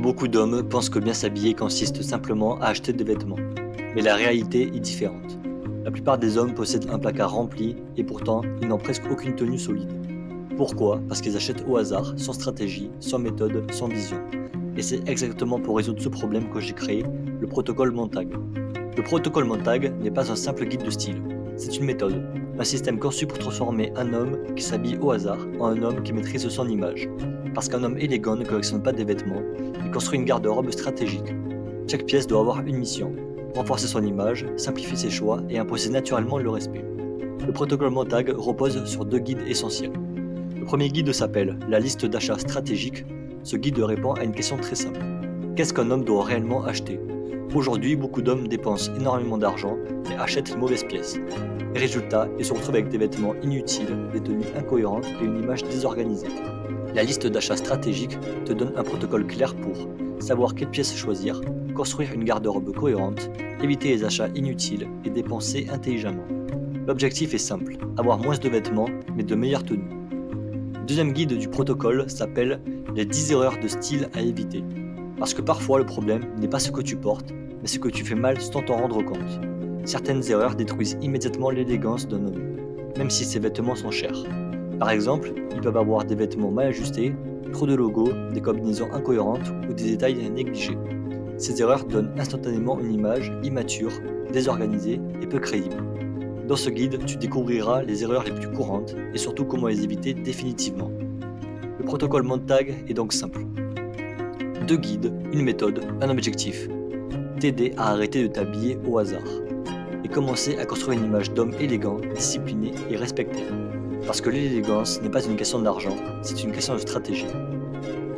Beaucoup d'hommes pensent que bien s'habiller consiste simplement à acheter des vêtements, mais la réalité est différente. La plupart des hommes possèdent un placard rempli et pourtant ils n'ont presque aucune tenue solide. Pourquoi? Parce qu'ils achètent au hasard, sans stratégie, sans méthode, sans vision. Et c'est exactement pour résoudre ce problème que j'ai créé le protocole Montag. Le protocole Montag n'est pas un simple guide de style, c'est une méthode, un système conçu pour transformer un homme qui s'habille au hasard en un homme qui maîtrise son image. Parce qu'un homme élégant ne collectionne pas des vêtements, il construit une garde-robe stratégique. Chaque pièce doit avoir une mission, renforcer son image, simplifier ses choix et imposer naturellement le respect. Le protocole Montag repose sur deux guides essentiels. Le premier guide s'appelle la liste d'achat stratégique. Ce guide répond à une question très simple. Qu'est-ce qu'un homme doit réellement acheter? Aujourd'hui, beaucoup d'hommes dépensent énormément d'argent mais achètent les mauvaises pièces. Et résultat, ils se retrouvent avec des vêtements inutiles, des tenues incohérentes et une image désorganisée. La liste d'achat stratégique te donne un protocole clair pour savoir quelles pièces choisir, construire une garde-robe cohérente, éviter les achats inutiles et dépenser intelligemment. L'objectif est simple, avoir moins de vêtements mais de meilleures tenues. Le deuxième guide du protocole s'appelle les 10 erreurs de style à éviter. Parce que parfois le problème n'est pas ce que tu portes, mais ce que tu fais mal sans t'en rendre compte. Certaines erreurs détruisent immédiatement l'élégance d'un homme, même si ses vêtements sont chers. Par exemple, ils peuvent avoir des vêtements mal ajustés, trop de logos, des combinaisons incohérentes ou des détails négligés. Ces erreurs donnent instantanément une image immature, désorganisée et peu crédible. Dans ce guide, tu découvriras les erreurs les plus courantes et surtout comment les éviter définitivement. Le protocole Montag est donc simple. Deux guides, une méthode, un objectif. T'aider à arrêter de t'habiller au hasard et commencer à construire une image d'homme élégant, discipliné et respecté. Parce que l'élégance n'est pas une question d'argent, c'est une question de stratégie.